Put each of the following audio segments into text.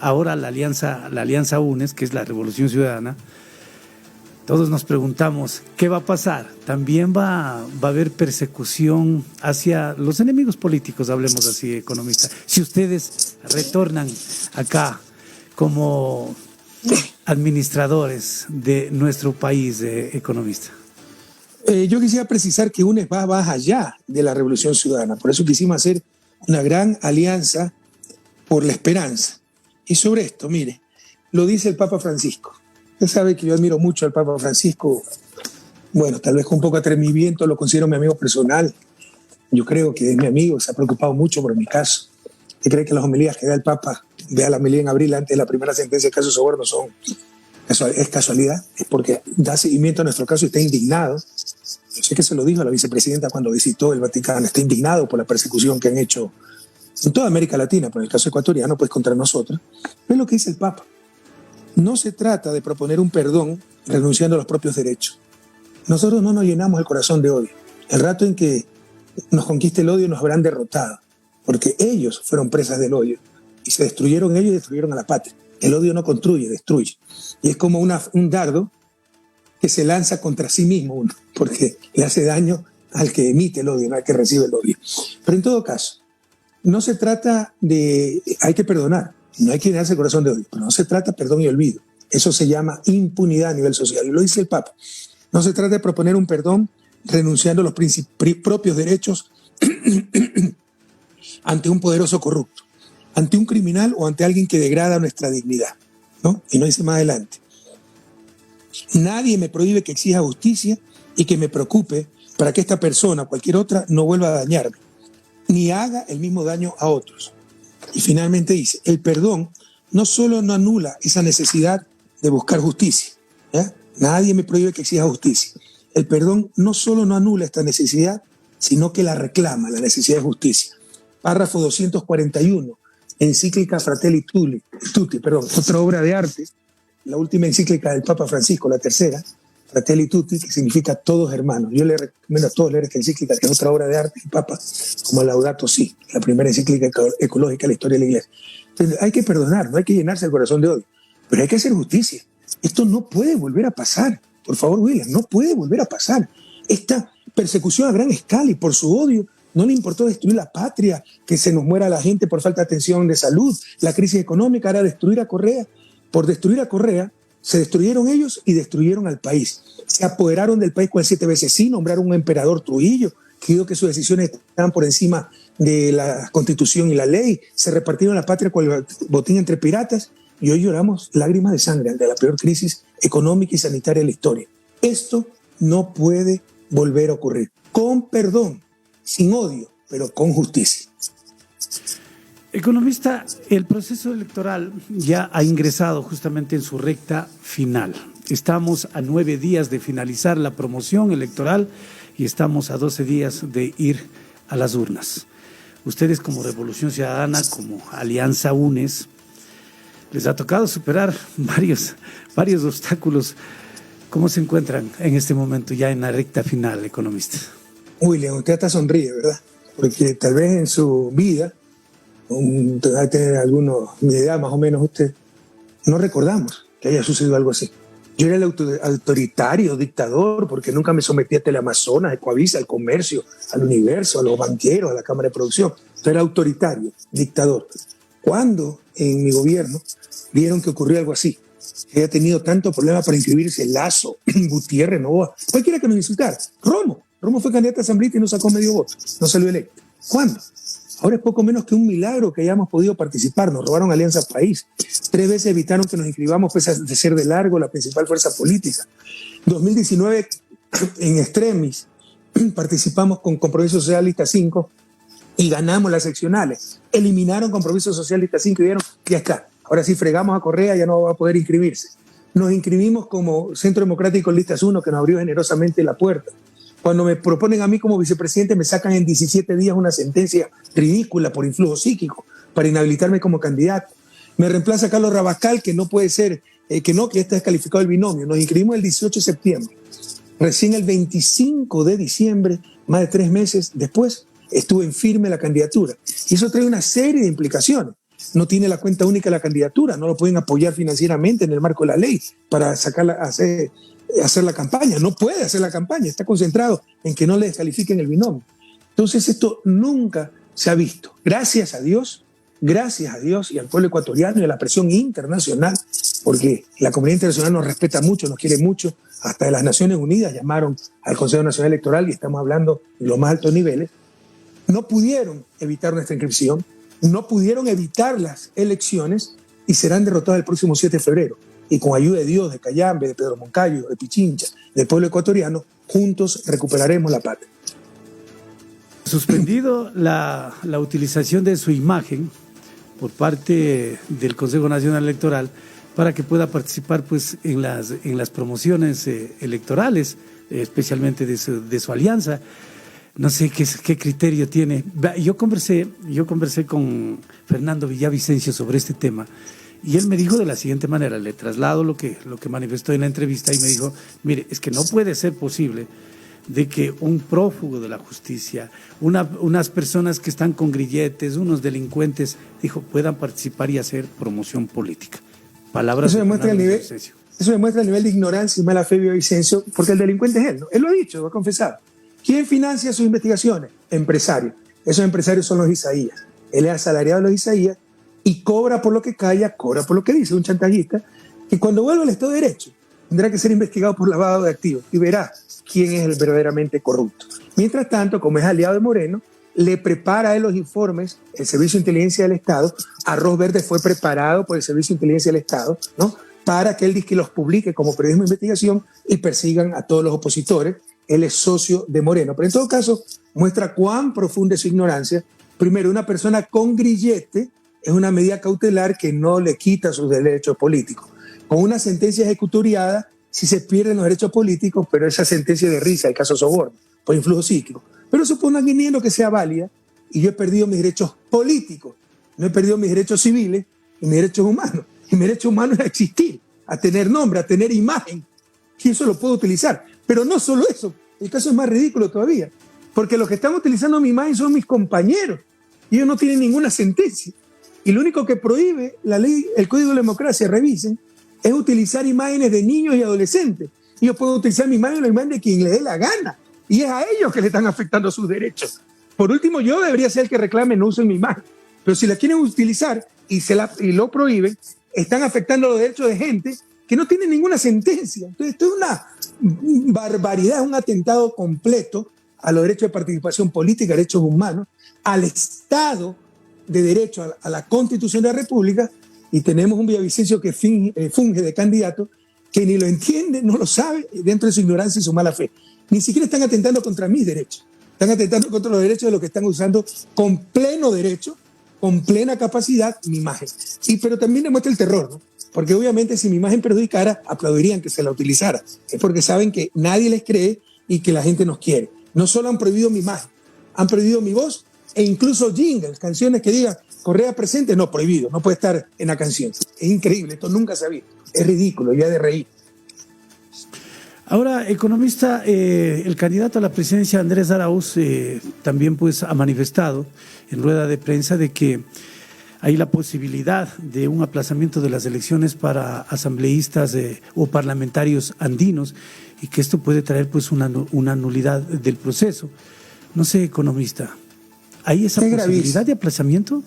Ahora la alianza UNES, que es la Revolución Ciudadana, todos nos preguntamos, ¿qué va a pasar? También va a haber persecución hacia los enemigos políticos, hablemos así, economistas. Si ustedes retornan acá como administradores de nuestro país, economista. Yo quisiera precisar que UNES va más allá de la Revolución Ciudadana. Por eso quisimos hacer una gran alianza por la esperanza. Y sobre esto, mire, lo dice el Papa Francisco. Usted sabe que yo admiro mucho al Papa Francisco. Bueno, tal vez con un poco de atrevimiento lo considero mi amigo personal. Yo creo que es mi amigo, se ha preocupado mucho por mi caso. ¿Usted cree que las homilías que da el Papa, vea la homilía en abril antes de la primera sentencia del caso Soborno, es casualidad? Es porque da seguimiento a nuestro caso y está indignado. Yo sé que se lo dijo a la vicepresidenta cuando visitó el Vaticano. Está indignado por la persecución que han hecho en toda América Latina, pero en el caso ecuatoriano, pues contra nosotros. Es lo que dice el Papa. No se trata de proponer un perdón renunciando a los propios derechos. Nosotros no nos llenamos el corazón de odio. El rato en que nos conquiste el odio nos habrán derrotado, porque ellos fueron presas del odio y se destruyeron ellos y destruyeron a la patria. El odio no construye, destruye. Y es como un dardo que se lanza contra sí mismo uno, porque le hace daño al que emite el odio, no al que recibe el odio. Pero en todo caso, no se trata de... Hay que perdonar, no hay que llenarse el corazón de odio, pero no se trata de perdón y olvido. Eso se llama impunidad a nivel social, y lo dice el Papa. No se trata de proponer un perdón renunciando a los propios derechos ante un poderoso corrupto, ante un criminal o ante alguien que degrada nuestra dignidad, ¿no? Y no dice más adelante: nadie me prohíbe que exija justicia y que me preocupe para que esta persona o cualquier otra no vuelva a dañarme, ni haga el mismo daño a otros. Y finalmente dice, el perdón no solo no anula esa necesidad de buscar justicia, ¿ya? Nadie me prohíbe que exija justicia. El perdón no solo no anula esta necesidad, sino que la reclama, la necesidad de justicia. Párrafo 241, encíclica Fratelli Tutti, otra obra de arte, la última encíclica del Papa Francisco, la tercera, Fratelli Tutti, que significa todos hermanos. Yo le recomiendo a todos leer esta encíclica, que es otra obra de arte del Papa, como Laudato Si, la primera encíclica ecológica de la historia de la Iglesia. Entonces, hay que perdonar, no hay que llenarse el corazón de odio, pero hay que hacer justicia. Esto no puede volver a pasar. Por favor, William, no puede volver a pasar. Esta persecución a gran escala, y por su odio no le importó destruir la patria, que se nos muera la gente por falta de atención de salud, la crisis económica, era destruir a Correa. Por destruir a Correa, se destruyeron ellos y destruyeron al país. Se apoderaron del país con el 7 veces sí, nombraron un emperador Trujillo, que dijo que sus decisiones estaban por encima de la Constitución y la ley. Se repartieron la patria con el botín entre piratas y hoy lloramos lágrimas de sangre ante la peor crisis económica y sanitaria de la historia. Esto no puede volver a ocurrir. Con perdón, sin odio, pero con justicia. Economista, el proceso electoral ya ha ingresado justamente en su recta final. Estamos a 9 días de finalizar la promoción electoral y estamos a 12 días de ir a las urnas. Ustedes como Revolución Ciudadana, como Alianza UNES, les ha tocado superar varios obstáculos. ¿Cómo se encuentran en este momento ya en la recta final, economista? William, usted hasta sonríe, ¿verdad? Porque tal vez en su vida, hay que tener alguna idea más o menos, usted, no recordamos que haya sucedido algo así. Yo era el autoritario, dictador, porque nunca me sometí a Teleamazonas, a Ecoavisa, al comercio, al universo, a los banqueros, a la Cámara de Producción. Yo era autoritario, dictador. Cuando en mi gobierno vieron que ocurrió algo así, que había tenido tanto problema para inscribirse Lazo, Gutiérrez, Novoa, cualquiera que nos insultara. Romo fue candidato a asambleísta y no sacó medio voto, no salió electo. ¿Cuándo? Ahora es poco menos que un milagro que hayamos podido participar. Nos robaron Alianza País. 3 veces evitaron que nos inscribamos pese a ser de largo la principal fuerza política. 2019, en extremis, participamos con Compromiso Socialista 5 y ganamos las seccionales. Eliminaron Compromiso Socialista 5 y dijeron, ya está, ahora sí fregamos a Correa, ya no va a poder inscribirse. Nos inscribimos como Centro Democrático Listas 1, que nos abrió generosamente la puerta. Cuando me proponen a mí como vicepresidente, me sacan en 17 días una sentencia ridícula por influjo psíquico para inhabilitarme como candidato. Me reemplaza Carlos Rabascal, que no puede ser, que ya está descalificado el binomio. Nos inscribimos el 18 de septiembre. Recién el 25 de diciembre, más de 3 meses después, estuvo en firme la candidatura. Y eso trae una serie de implicaciones. no tiene la cuenta única de la candidatura, no lo pueden apoyar financieramente en el marco de la ley para hacer la campaña, no puede hacer la campaña, está concentrado en que no le descalifiquen el binomio. Entonces esto nunca se ha visto. Gracias a Dios y al pueblo ecuatoriano y a la presión internacional, porque la comunidad internacional nos respeta mucho, nos quiere mucho, hasta de las Naciones Unidas llamaron al Consejo Nacional Electoral y estamos hablando de los más altos niveles, no pudieron evitar nuestra inscripción, no pudieron evitar las elecciones y serán derrotadas el próximo 7 de febrero. Y con ayuda de Dios, de Cayambe, de Pedro Moncayo, de Pichincha, del pueblo ecuatoriano, juntos recuperaremos la patria. Suspendido la utilización de su imagen por parte del Consejo Nacional Electoral para que pueda participar pues en las promociones electorales, especialmente de su alianza. No sé qué criterio tiene. Yo conversé con Fernando Villavicencio sobre este tema y él me dijo de la siguiente manera, le traslado lo que manifestó en la entrevista y me dijo, mire, es que no puede ser posible de que un prófugo de la justicia, unas personas que están con grilletes, unos delincuentes, dijo, puedan participar y hacer promoción política. Palabras eso demuestra el nivel de ignorancia y mala fe de Villavicencio, porque el delincuente es él, ¿no? Él lo ha dicho, lo ha confesado. ¿Quién financia sus investigaciones? Empresarios. Esos empresarios son los Isaías. Él es asalariado de los Isaías y cobra por lo que calla, cobra por lo que dice, un chantajista, que cuando vuelva al Estado de Derecho tendrá que ser investigado por lavado de activos y verá quién es el verdaderamente corrupto. Mientras tanto, como es aliado de Moreno, le prepara a él los informes el Servicio de Inteligencia del Estado. Arroz Verde fue preparado por el Servicio de Inteligencia del Estado, ¿no?, para que él dice que los publique como periodismo de investigación y persigan a todos los opositores. Él es socio de Moreno. Pero en todo caso, muestra cuán profunda es su ignorancia. Primero, una persona con grillete es una medida cautelar que no le quita sus derechos políticos. Con una sentencia ejecutoriada, sí se pierden los derechos políticos, pero esa sentencia de risa, el caso Soborno, por influjo psíquico. Pero suponiendo que sea válida, y yo he perdido mis derechos políticos, no he perdido mis derechos civiles y mis derechos humanos. Y mi derecho humano es a existir, a tener nombre, a tener imagen. Y eso lo puedo utilizar. Pero no solo eso, el caso es más ridículo todavía, porque los que están utilizando mi imagen son mis compañeros y ellos no tienen ninguna sentencia. Y lo único que prohíbe la ley, el Código de la Democracia, revisen, es utilizar imágenes de niños y adolescentes. Ellos pueden utilizar mi imagen o la imagen de quien les dé la gana. Y es a ellos que le están afectando sus derechos. Por último, yo debería ser el que reclame no usen mi imagen. Pero si la quieren utilizar y lo prohíben, están afectando los derechos de gente que no tiene ninguna sentencia. Entonces, esto es una barbaridad, un atentado completo a los derechos de participación política, derechos humanos, al Estado de Derecho, a la Constitución de la República, y tenemos un Villavicencio que funge de candidato, que ni lo entiende, no lo sabe, dentro de su ignorancia y su mala fe. Ni siquiera están atentando contra mis derechos, están atentando contra los derechos de los que están usando con pleno derecho, con plena capacidad, mi imagen. Pero también demuestra el terror, ¿no? Porque obviamente si mi imagen perjudicara, aplaudirían que se la utilizara. Es porque saben que nadie les cree y que la gente nos quiere. No solo han prohibido mi imagen, han prohibido mi voz e incluso jingles, canciones que digan Correa presente, no, prohibido, no puede estar en la canción. Es increíble, esto nunca se ha visto. Es ridículo, ya de reír. Ahora, economista, el candidato a la presidencia, Andrés Arauz, también pues ha manifestado en rueda de prensa de que hay la posibilidad de un aplazamiento de las elecciones para asambleístas o parlamentarios andinos y que esto puede traer pues una nulidad del proceso. No sé, economista, ¿hay esa posibilidad de aplazamiento?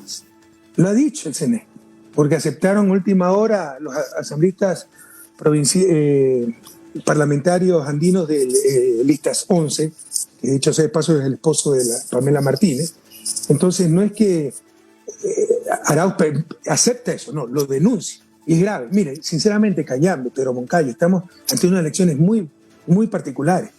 Lo ha dicho el CNE, porque aceptaron última hora los asambleístas parlamentarios andinos de listas 11, que dicho sea de paso es el esposo de la Pamela Martínez. Entonces no es que Arauz acepta eso, no, lo denuncia. Y es grave. Mire, sinceramente, Cayambe, Pedro Moncayo, estamos ante unas elecciones muy, muy particulares.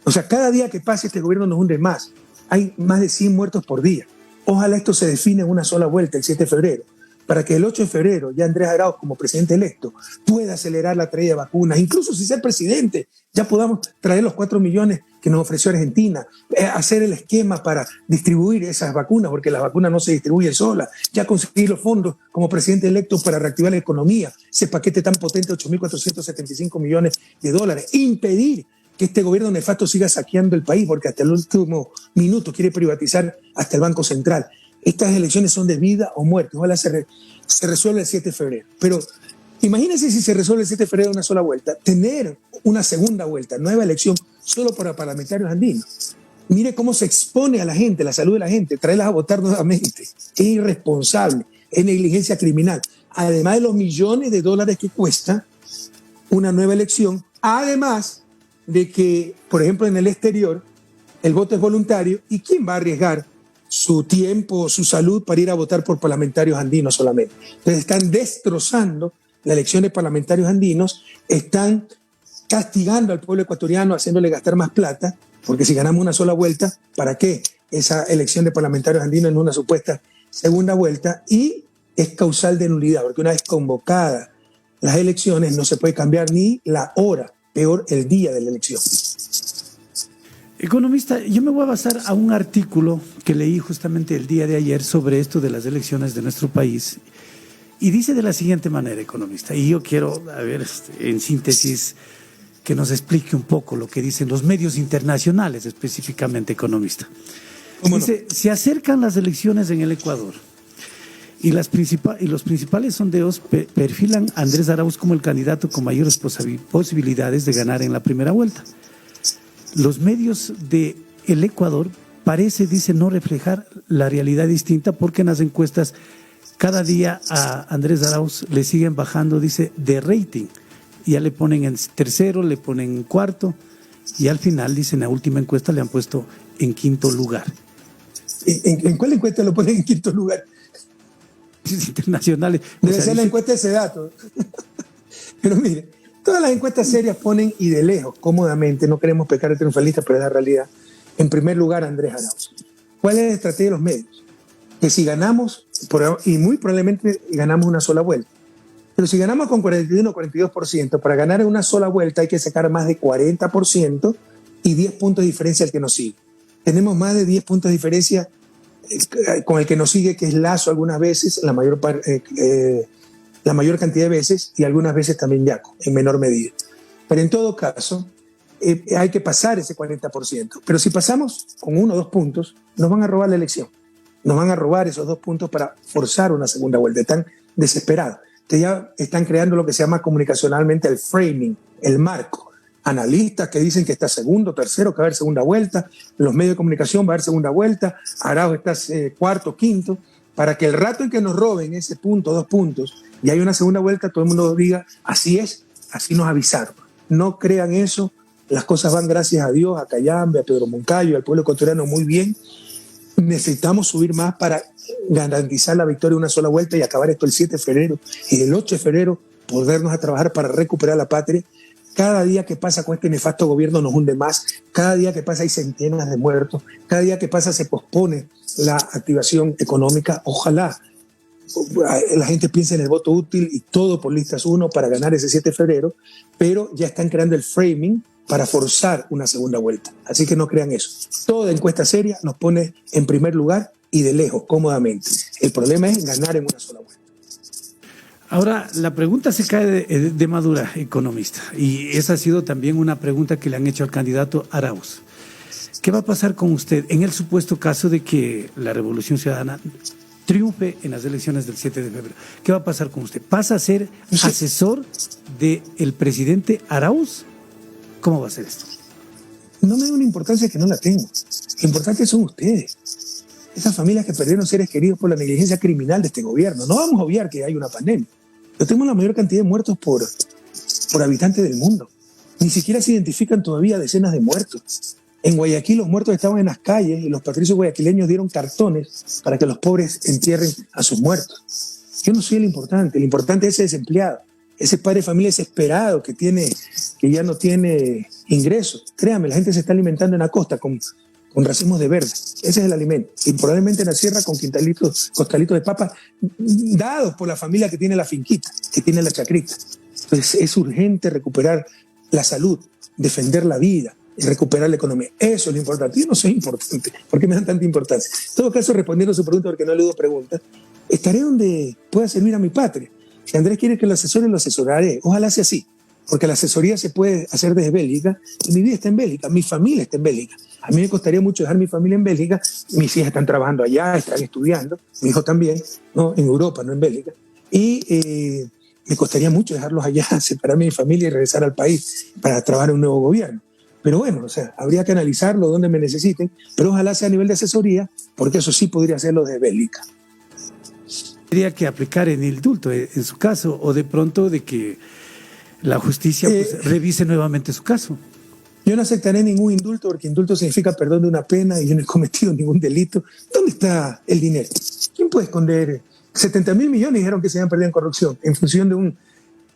O sea, cada día que pase este gobierno nos hunde más. Hay más de 100 muertos por día. Ojalá esto se define en una sola vuelta el 7 de febrero, para que el 8 de febrero ya Andrés Arauz, como presidente electo, pueda acelerar la traída de vacunas. Incluso si sea presidente, ya podamos traer los 4 millones que nos ofreció Argentina, hacer el esquema para distribuir esas vacunas, porque las vacunas no se distribuyen solas, ya conseguir los fondos como presidente electo para reactivar la economía, ese paquete tan potente de 8.475 millones de dólares, impedir que este gobierno nefasto siga saqueando el país, porque hasta el último minuto quiere privatizar hasta el Banco Central. Estas elecciones son de vida o muerte. Ojalá se resuelva el 7 de febrero. Pero imagínense si se resuelve el 7 de febrero una sola vuelta, tener una segunda vuelta, nueva elección, solo para parlamentarios andinos. Mire cómo se expone a la gente, la salud de la gente, traerlas a votar nuevamente. Es irresponsable, es negligencia criminal. Además de los millones de dólares que cuesta una nueva elección, además de que, por ejemplo, en el exterior, el voto es voluntario, ¿y quién va a arriesgar su tiempo, su salud para ir a votar por parlamentarios andinos solamente? Entonces están destrozando las elecciones de parlamentarios andinos, están castigando al pueblo ecuatoriano, haciéndole gastar más plata, porque si ganamos una sola vuelta, ¿para qué esa elección de parlamentarios andinos en una supuesta segunda vuelta? Y es causal de nulidad, porque una vez convocadas las elecciones no se puede cambiar ni la hora, peor el día de la elección. Economista, yo me voy a basar a un artículo que leí justamente el día de ayer sobre esto de las elecciones de nuestro país y dice de la siguiente manera, economista, y yo quiero, a ver, en síntesis, que nos explique un poco lo que dicen los medios internacionales, específicamente, economista. Dice, se acercan las elecciones en el Ecuador y los principales sondeos perfilan a Andrés Arauz como el candidato con mayores posibilidades de ganar en la primera vuelta. Los medios del Ecuador parece, dice, no reflejar la realidad distinta porque en las encuestas cada día a Andrés Arauz le siguen bajando, dice, de rating. Ya le ponen en tercero, le ponen en cuarto y al final, dice, en la última encuesta le han puesto en quinto lugar. ¿En cuál encuesta lo ponen en quinto lugar? Internacionales. Debe ser la encuesta de ese dato. Pero mire, todas las encuestas serias ponen y de lejos, cómodamente, no queremos pecar de triunfalistas, pero es la realidad, en primer lugar Andrés Arauz. ¿Cuál es la estrategia de los medios? Que si ganamos, y muy probablemente ganamos una sola vuelta, pero si ganamos con 41 o 42%, para ganar en una sola vuelta hay que sacar más de 40% y 10 puntos de diferencia al que nos sigue. Tenemos más de 10 puntos de diferencia con el que nos sigue, que es Lazo algunas veces, la mayor cantidad de veces, y algunas veces también Yaco, en menor medida. Pero en todo caso, hay que pasar ese 40%. Pero si pasamos con 1 o 2 puntos, nos van a robar la elección. Nos van a robar esos 2 puntos para forzar una segunda vuelta. Están desesperados. Entonces ya están creando lo que se llama comunicacionalmente el framing, el marco. Analistas que dicen que está segundo, tercero, que va a haber segunda vuelta. Los medios de comunicación va a haber segunda vuelta. Arauz está cuarto, quinto. Para que el rato en que nos roben ese punto, 2 puntos, y hay una segunda vuelta, todo el mundo diga, así es, así nos avisaron. No crean eso. Las cosas van, gracias a Dios, a Cayambe, a Pedro Moncayo, al pueblo ecuatoriano muy bien. Necesitamos subir más para garantizar la victoria de una sola vuelta y acabar esto el 7 de febrero y el 8 de febrero podernos a trabajar para recuperar la patria. Cada día que pasa con este nefasto gobierno nos hunde más, cada día que pasa hay centenas de muertos, cada día que pasa se pospone la activación económica. Ojalá la gente piense en el voto útil y todo por listas 1 para ganar ese 7 de febrero, pero ya están creando el framing para forzar una segunda vuelta. Así que no crean eso. Toda encuesta seria nos pone en primer lugar y de lejos, cómodamente. El problema es ganar en una sola vuelta. Ahora, la pregunta se cae de madura, economista, y esa ha sido también una pregunta que le han hecho al candidato Arauz. ¿Qué va a pasar con usted en el supuesto caso de que la Revolución Ciudadana triunfe en las elecciones del 7 de febrero? ¿Qué va a pasar con usted? ¿Pasa a ser asesor del presidente Arauz? ¿Cómo va a ser esto? No me da una importancia que no la tengo. Lo importante son ustedes. Esas familias que perdieron seres queridos por la negligencia criminal de este gobierno. No vamos a obviar que hay una pandemia. Pero tenemos la mayor cantidad de muertos por habitante del mundo. Ni siquiera se identifican todavía decenas de muertos. En Guayaquil los muertos estaban en las calles y los patricios guayaquileños dieron cartones para que los pobres entierren a sus muertos. Yo no soy el importante es ese desempleado, ese padre de familia desesperado que ya no tiene ingresos. Créame, la gente se está alimentando en la costa con racimos de verde. Ese es el alimento. Y probablemente en la sierra con costalitos de papa dados por la familia que tiene la finquita, que tiene la chacrita. Entonces es urgente recuperar la salud, defender la vida y recuperar la economía. Eso es lo importante. Yo no soy importante. ¿Por qué me dan tanta importancia? En todo caso, respondiendo a su pregunta, porque no le doy preguntas, estaré donde pueda servir a mi patria. Si Andrés quiere que lo asesore, lo asesoraré. Ojalá sea así. porque la asesoría se puede hacer desde Bélgica, y mi vida está en Bélgica, mi familia está en Bélgica. A mí me costaría mucho dejar mi familia en Bélgica, mis hijas están trabajando allá, están estudiando, mi hijo también, ¿no? En Europa, no en Bélgica, y me costaría mucho dejarlos allá, separarme de mi familia y regresar al país para trabajar en un nuevo gobierno. Pero bueno, o sea, habría que analizarlo donde me necesiten, pero ojalá sea a nivel de asesoría, porque eso sí podría hacerlo desde Bélgica. Tendría que aplicar en el indulto, en su caso, o de pronto de que la justicia pues, revise nuevamente su caso. Yo no aceptaré ningún indulto, porque indulto significa perdón de una pena y yo no he cometido ningún delito. ¿Dónde está el dinero? ¿Quién puede esconder? 70.000 millones dijeron que se habían perdido en corrupción, en función de un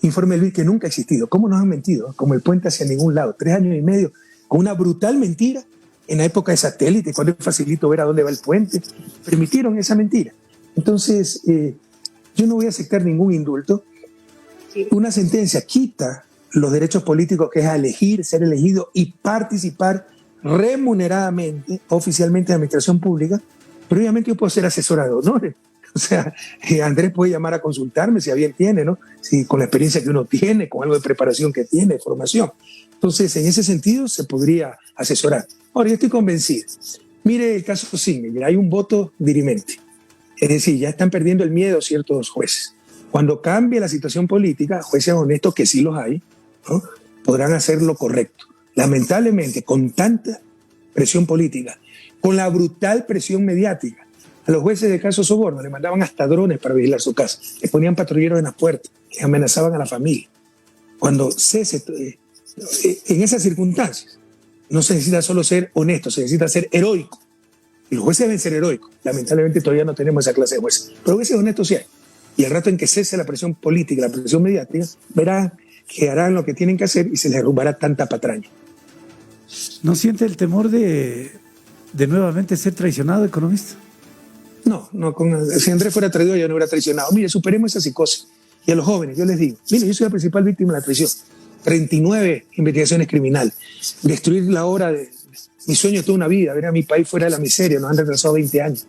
informe del BID que nunca ha existido. ¿Cómo nos han mentido? Como el puente hacia ningún lado. 3 años y medio, con una brutal mentira, en la época de satélite, cuando es facilito ver a dónde va el puente. Permitieron esa mentira. Entonces, yo no voy a aceptar ningún indulto. Una sentencia quita los derechos políticos, que es a elegir, ser elegido y participar remuneradamente, oficialmente en la administración pública, pero obviamente yo puedo ser asesora de honores. O sea, Andrés puede llamar a consultarme si a bien tiene, ¿no? Si con la experiencia que uno tiene, con algo de preparación que tiene, de formación. Entonces, en ese sentido, se podría asesorar. Ahora, yo estoy convencido. Mire el caso Singer, hay un voto dirimente. Es decir, ya están perdiendo el miedo ciertos jueces. Cuando cambie la situación política, jueces honestos, que sí los hay, ¿no? Podrán hacer lo correcto. Lamentablemente, con tanta presión política, con la brutal presión mediática, a los jueces de caso soborno le mandaban hasta drones para vigilar su casa, le ponían patrulleros en las puertas, les amenazaban a la familia. Cuando cese, en esas circunstancias, no se necesita solo ser honesto, se necesita ser heroico. Y los jueces deben ser heroicos. Lamentablemente todavía no tenemos esa clase de jueces. Pero jueces honestos sí hay. Y al rato en que cese la presión política, la presión mediática, verán que harán lo que tienen que hacer y se les derrumbará tanta patraña. ¿No siente el temor de nuevamente ser traicionado, economista? No, si Andrés fuera traidor yo no hubiera traicionado. Mire, superemos esa psicosis. Y a los jóvenes, yo les digo, mire, yo soy la principal víctima de la traición. 39 investigaciones criminales. Destruir la obra de mi sueño de toda una vida, ver a mi país fuera de la miseria, nos han retrasado 20 años.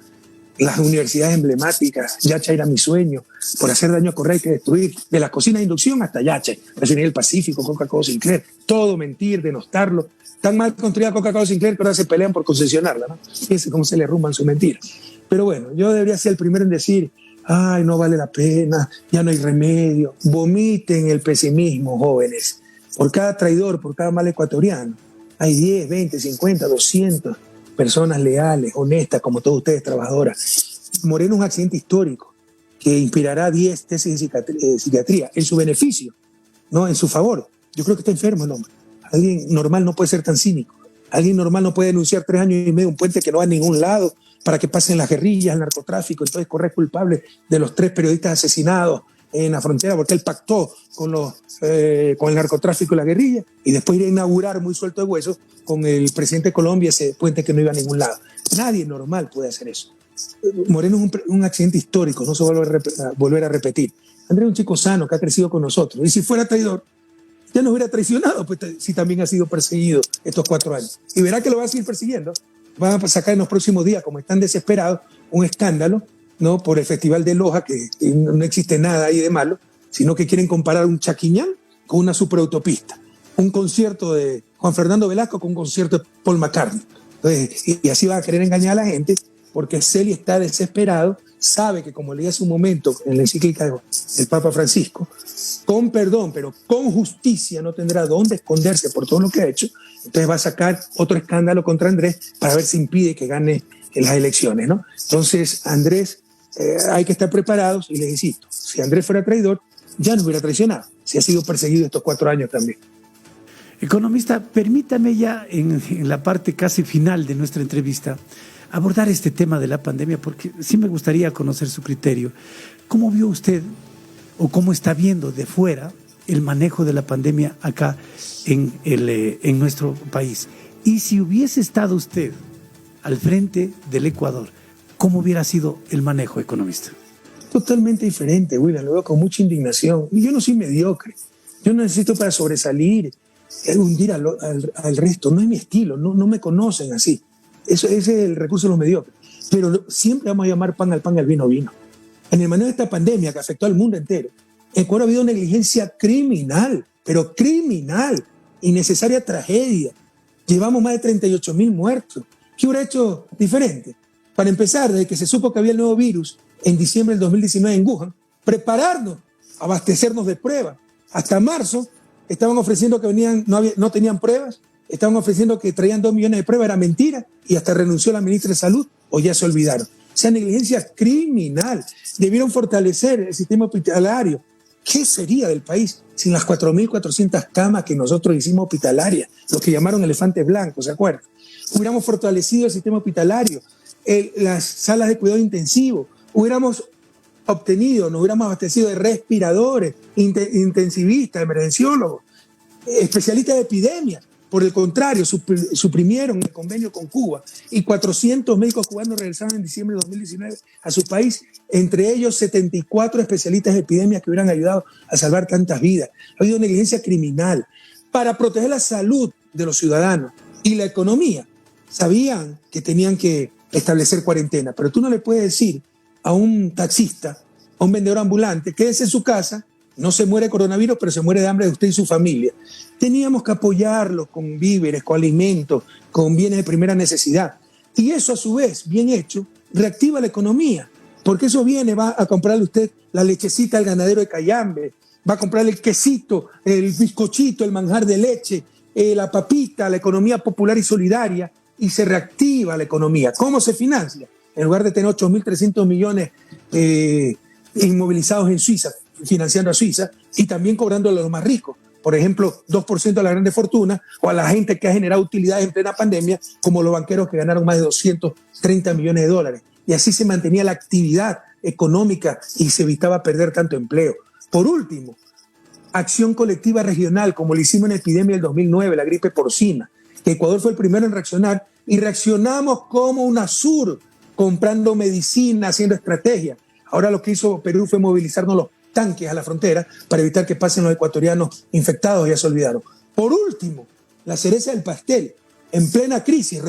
Las universidades emblemáticas, Yacha era mi sueño, por hacer daño a Correa hay que destruir, de las cocinas de inducción hasta Yacha, Refinería del Pacífico, Coca-Cola Sinclair, todo mentir, denostarlo. Tan mal construida Coca-Cola Sinclair que ahora se pelean por concesionarla, ¿no? Fíjense cómo se le rumban su mentira. Pero bueno, yo debería ser el primero en decir, ay, no vale la pena, ya no hay remedio. Vomiten el pesimismo, jóvenes. Por cada traidor, por cada mal ecuatoriano, hay 10, 20, 50, 200 personas leales, honestas, como todos ustedes, trabajadoras. Moreno es un accidente histórico que inspirará 10 tesis de psiquiatría en su beneficio, no en su favor. Yo creo que está enfermo el hombre. Alguien normal no puede ser tan cínico. Alguien normal no puede denunciar 3 años y medio un puente que no va a ningún lado para que pasen las guerrillas, el narcotráfico, entonces correr culpable de los 3 periodistas asesinados en la frontera porque él pactó con el narcotráfico y la guerrilla y después ir a inaugurar muy suelto de huesos con el presidente de Colombia ese puente que no iba a ningún lado. Nadie normal puede hacer eso. Moreno es un accidente histórico, no se va a volver a repetir. Andrés es un chico sano que ha crecido con nosotros y si fuera traidor ya nos hubiera traicionado, pues si también ha sido perseguido estos 4 años. Y verá que lo va a seguir persiguiendo. Van a sacar en los próximos días, como están desesperados, un escándalo, ¿no? Por el Festival de Loja, que no existe nada ahí de malo, sino que quieren comparar un Chaquiñán con una superautopista. Un concierto de Juan Fernando Velasco con un concierto de Paul McCartney. Entonces, y así van a querer engañar a la gente, porque Celi está desesperado, sabe que como leí hace un momento en la encíclica del Papa Francisco, con perdón, pero con justicia no tendrá dónde esconderse por todo lo que ha hecho, entonces va a sacar otro escándalo contra Andrés para ver si impide que gane en las elecciones, ¿no? Entonces, Andrés, hay que estar preparados y les insisto, si Andrés fuera traidor, ya no hubiera traicionado, si ha sido perseguido estos 4 años también. Economista, permítame ya en la parte casi final de nuestra entrevista abordar este tema de la pandemia, porque sí me gustaría conocer su criterio. ¿Cómo vio usted o cómo está viendo de fuera el manejo de la pandemia acá en nuestro país? Y si hubiese estado usted al frente del Ecuador, ¿cómo hubiera sido el manejo, economista? Totalmente diferente, William, lo veo con mucha indignación. Y yo no soy mediocre, yo no necesito para sobresalir, hundir al resto, no es mi estilo, no me conocen así. Ese es el recurso de los mediocres. Pero siempre vamos a llamar pan al pan, al vino al vino. En el manejo de esta pandemia que afectó al mundo entero, En Ecuador ha habido negligencia criminal, pero criminal, innecesaria tragedia. Llevamos más de 38.000 muertos. ¿Qué hubiera hecho diferente? Para empezar, desde que se supo que había el nuevo virus en diciembre del 2019 en Wuhan, prepararnos, abastecernos de pruebas. Hasta marzo estaban ofreciendo que no tenían pruebas, estaban ofreciendo que traían 2 millones de pruebas, era mentira, y hasta renunció la ministra de Salud, o ya se olvidaron. O sea, negligencia criminal. Debieron fortalecer el sistema hospitalario. ¿Qué sería del país sin las 4.400 camas que nosotros hicimos hospitalarias? Lo que llamaron elefantes blancos, ¿se acuerdan? Hubiéramos fortalecido el sistema hospitalario, las salas de cuidado intensivo, hubiéramos nos hubiéramos abastecido de respiradores, intensivistas, emergenciólogos, especialistas de epidemias. Por el contrario, suprimieron el convenio con Cuba y 400 médicos cubanos regresaron en diciembre de 2019 a su país, entre ellos 74 especialistas de epidemias que hubieran ayudado a salvar tantas vidas. Ha habido negligencia criminal para proteger la salud de los ciudadanos y la economía. Sabían que tenían que establecer cuarentena, pero tú no le puedes decir a un taxista, a un vendedor ambulante, quédese en su casa, no se muere de coronavirus, pero se muere de hambre de usted y su familia. Teníamos que apoyarlos con víveres, con alimentos, con bienes de primera necesidad. Y eso, a su vez, bien hecho, reactiva la economía, porque esos bienes va a comprarle usted la lechecita al ganadero de Cayambe, va a comprarle el quesito, el bizcochito, el manjar de leche, la papita, la economía popular y solidaria, y se reactiva la economía. ¿Cómo se financia? En lugar de tener 8.300 millones inmovilizados en Suiza, financiando a Suiza, y también cobrándole a los más ricos. Por ejemplo, 2% a la grande fortuna o a la gente que ha generado utilidades en plena pandemia, como los banqueros que ganaron más de 230 millones de dólares. Y así se mantenía la actividad económica y se evitaba perder tanto empleo. Por último, acción colectiva regional, como lo hicimos en la epidemia del 2009, la gripe porcina. Ecuador fue el primero en reaccionar y reaccionamos como UNASUR, comprando medicina, haciendo estrategia. Ahora lo que hizo Perú fue movilizarnos los tanques a la frontera para evitar que pasen los ecuatorianos infectados, ya se olvidaron. Por último, la cereza del pastel, en plena crisis,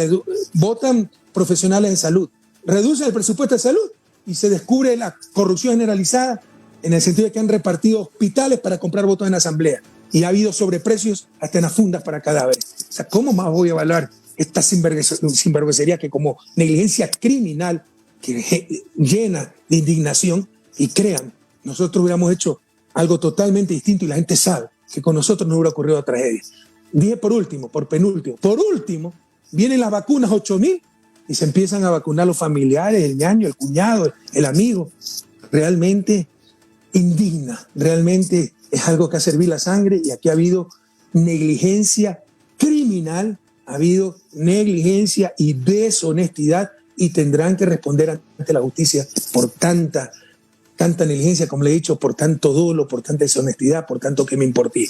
votan profesionales de salud, reducen el presupuesto de salud y se descubre la corrupción generalizada en el sentido de que han repartido hospitales para comprar votos en la asamblea y ha habido sobreprecios hasta en las fundas para cadáveres. O sea, ¿cómo más voy a evaluar esta sinvergüencería que como negligencia criminal que llena de indignación? Y crean, nosotros hubiéramos hecho algo totalmente distinto y la gente sabe que con nosotros no hubiera ocurrido tragedia. Dije por último, por último, vienen las vacunas 8.000 y se empiezan a vacunar los familiares, el ñaño, el cuñado, el amigo. Realmente indigna, realmente es algo que ha servido la sangre y aquí ha habido negligencia criminal, ha habido negligencia y deshonestidad y tendrán que responder ante la justicia por tanta negligencia, como le he dicho, por tanto dolo, por tanta deshonestidad, por tanto que me importé.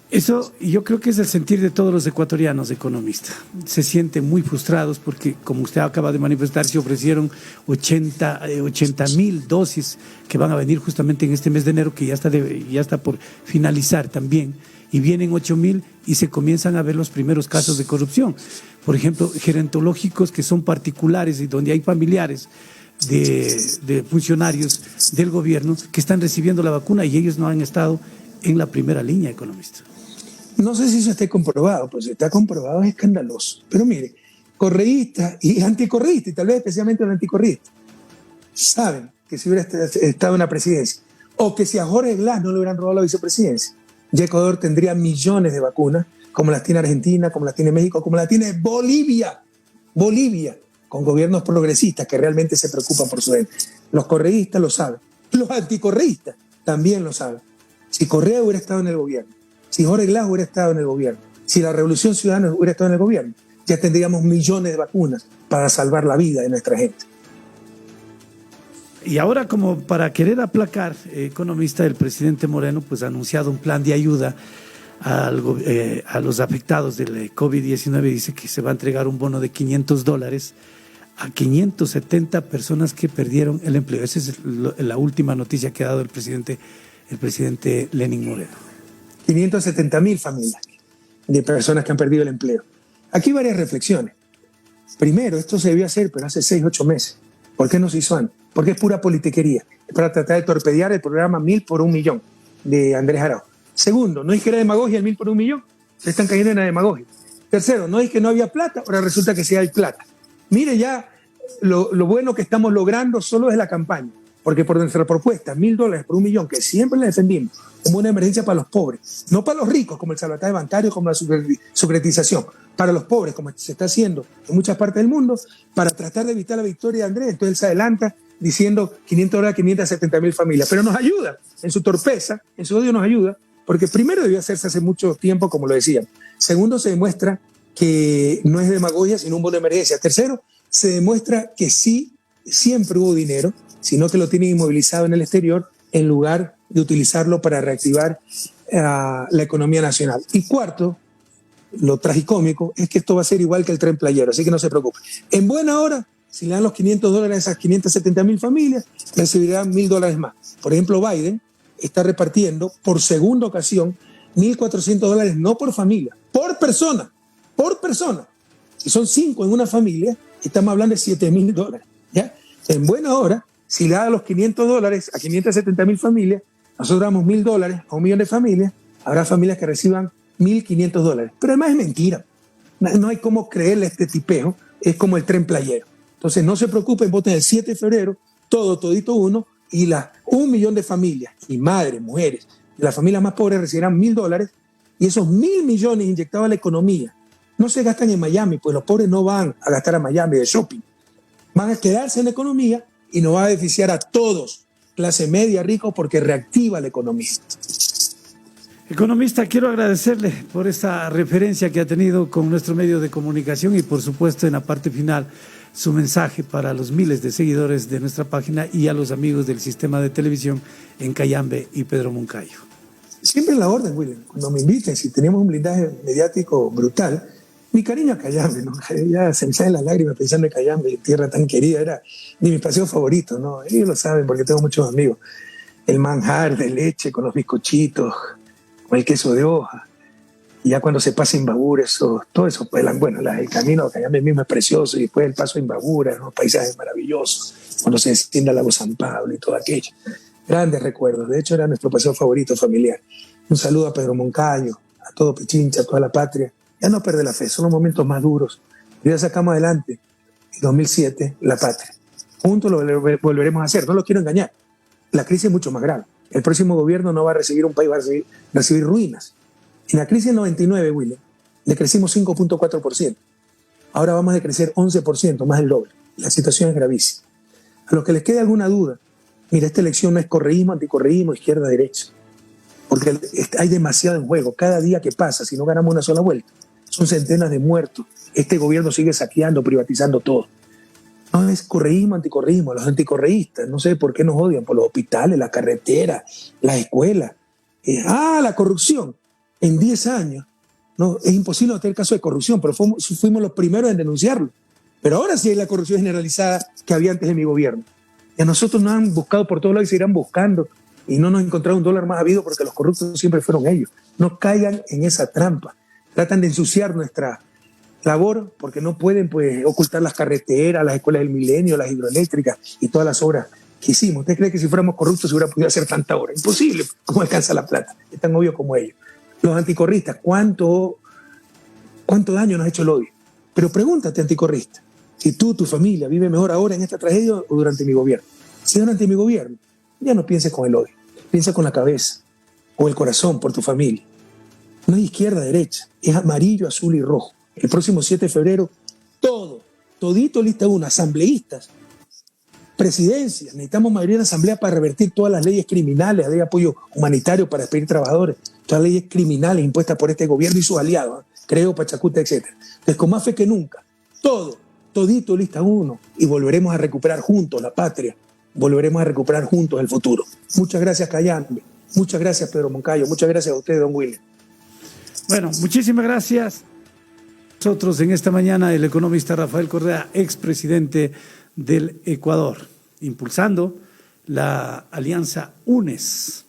Eso yo creo que es el sentir de todos los ecuatorianos economistas. Se sienten muy frustrados porque, como usted acaba de manifestar, se ofrecieron 80.000 dosis que van a venir justamente en este mes de enero, que ya está por finalizar también, y vienen 8.000 y se comienzan a ver los primeros casos de corrupción. Por ejemplo, gerontológicos que son particulares y donde hay familiares de funcionarios del gobierno que están recibiendo la vacuna y ellos no han estado en la primera línea, economista. No sé si eso esté comprobado, pues si está comprobado es escandaloso. Pero mire, correístas y anticorreístas, y tal vez especialmente los anticorreístas, saben que si hubiera estado en la presidencia o que si a Jorge Glass no le hubieran robado la vicepresidencia, ya Ecuador tendría millones de vacunas, como las tiene Argentina, como las tiene México, como las tiene Bolivia, con gobiernos progresistas que realmente se preocupan por su gente. Los correístas lo saben, los anticorreístas también lo saben. Si Correa hubiera estado en el gobierno, si Jorge Glass hubiera estado en el gobierno, si la Revolución Ciudadana hubiera estado en el gobierno, ya tendríamos millones de vacunas para salvar la vida de nuestra gente. Y ahora, como para querer aplacar, economista, el presidente Moreno pues ha anunciado un plan de ayuda a los afectados del COVID-19. Dice que se va a entregar un bono de $500 a 570 personas que perdieron el empleo. Esa es la última noticia que ha dado el presidente Lenín Moreno. 570.000 familias de personas que han perdido el empleo. Aquí hay varias reflexiones. Primero, esto se debió hacer, pero hace 6, 8 meses. ¿Por qué no se hizo antes? Porque es pura politiquería. para tratar de torpedear el programa 1000 por 1 millón de Andrés Arauz. Segundo, no es que era demagogia el 1000 por 1 millón, se están cayendo en la demagogia. Tercero, no es que no había plata, ahora resulta que sí hay plata. Mire ya lo bueno que estamos logrando solo es la campaña, porque por nuestra propuesta, $1000 por 1 millón, que siempre la defendimos como una emergencia para los pobres, no para los ricos, como el salvataje bancario, como la securitización, para los pobres, como se está haciendo en muchas partes del mundo, para tratar de evitar la victoria de Andrés. Entonces él se adelanta diciendo $500 a 570,000 familias, pero nos ayuda, en su torpeza, en su odio nos ayuda, porque primero debió hacerse hace mucho tiempo, como lo decían. Segundo, se demuestra que no es demagogia, sino un bono de emergencia. Tercero, se demuestra que sí, siempre hubo dinero, sino que lo tienen inmovilizado en el exterior en lugar de utilizarlo para reactivar la economía nacional. Y cuarto, lo tragicómico es que esto va a ser igual que el Tren Playero, así que no se preocupe. En buena hora, si le dan los $500 a esas 570,000 familias, recibirán $1,000 más. Por ejemplo, Biden está repartiendo por segunda ocasión $1,400, no por familia, por persona, por persona. Si son 5 en una familia, estamos hablando de $7,000, ¿ya? En buena hora, si le da los $500 a 570,000 familias, nosotros damos $1,000 a 1 millón de familias, habrá familias que reciban $1,500. Pero además es mentira. No hay cómo creerle a este tipejo, es como el Tren Playero. Entonces no se preocupen, voten el 7 de febrero, todito uno, y las 1 millón de familias, y madres, mujeres, de las familias más pobres recibirán $1,000, y esos 1,000 millones inyectados a la economía no se gastan en Miami, pues los pobres no van a gastar a Miami de shopping, van a quedarse en la economía y nos va a beneficiar a todos, clase media, ricos, porque reactiva la economía. Economista, quiero agradecerle por esta referencia que ha tenido con nuestro medio de comunicación y por supuesto en la parte final su mensaje para los miles de seguidores de nuestra página y a los amigos del sistema de televisión en Cayambe y Pedro Moncayo. Siempre en la orden, William. Cuando me inviten, si tenemos un blindaje mediático brutal, mi cariño a Cayambe, ¿no? Ya se me salen las lágrimas pensando en Cayambe, tierra tan querida, era de mis paseos favoritos, ¿no? Ellos lo saben porque tengo muchos amigos. El manjar de leche con los bizcochitos, con el queso de hoja. Y ya cuando se pasa a Imbabura, todo eso, pues, bueno, el camino a Cayambe mismo es precioso, y después el paso a Imbabura, ¿no? Paisajes maravillosos, cuando se desciende al lago San Pablo y todo aquello. Grandes recuerdos, de hecho era nuestro paseo favorito familiar. Un saludo a Pedro Moncayo, a todo Pichincha, a toda la patria. Ya no pierde la fe, son los momentos más duros. Ya sacamos adelante, en 2007, la patria. Juntos lo volveremos a hacer, no lo quiero engañar. La crisis es mucho más grave. El próximo gobierno no va a recibir un país, va a recibir ruinas. En la crisis del 99, William, decrecimos 5.4%. Ahora vamos a decrecer 11%, más del doble. La situación es gravísima. A los que les quede alguna duda, mira, esta elección no es correísmo, anticorreísmo, izquierda-derecha. Porque hay demasiado en juego. Cada día que pasa, si no ganamos una sola vuelta, son centenas de muertos. Este gobierno sigue saqueando, privatizando todo. No es correísmo, anticorreísmo. Los anticorreístas, no sé por qué nos odian, por los hospitales, la carretera, las escuelas. La corrupción. En 10 años, no, es imposible no tener caso de corrupción, pero fuimos los primeros en denunciarlo. Pero ahora sí hay la corrupción generalizada que había antes de mi gobierno. Y a nosotros nos han buscado por todos lados y seguirán buscando. Y no nos encontraron un dólar más habido porque los corruptos siempre fueron ellos. No caigan en esa trampa. Tratan de ensuciar nuestra labor porque no pueden, pues, ocultar las carreteras, las escuelas del milenio, las hidroeléctricas y todas las obras que hicimos. ¿Usted cree que si fuéramos corruptos se hubiera podido hacer tanta obra? Imposible. ¿Cómo alcanza la plata? Es tan obvio como ellos. Los anticorristas, ¿cuánto daño nos ha hecho el odio? Pero pregúntate, anticorrista, si tú, tu familia, vive mejor ahora en esta tragedia o durante mi gobierno. Si durante mi gobierno, ya no pienses con el odio, piensa con la cabeza o el corazón por tu familia. No hay izquierda, derecha, es amarillo, azul y rojo. El próximo 7 de febrero, todito lista 1, asambleístas, presidencia, necesitamos mayoría en asamblea para revertir todas las leyes criminales, de apoyo humanitario para despedir trabajadores, todas las leyes criminales impuestas por este gobierno y sus aliados, Creo, Pachacuta, etc. Entonces, con más fe que nunca, todito lista 1, y volveremos a recuperar juntos la patria, volveremos a recuperar juntos el futuro. Muchas gracias, Cayambe, muchas gracias, Pedro Moncayo, muchas gracias a usted, don William. Bueno, muchísimas gracias. Nosotros en esta mañana el economista Rafael Correa, expresidente del Ecuador, impulsando la alianza UNES.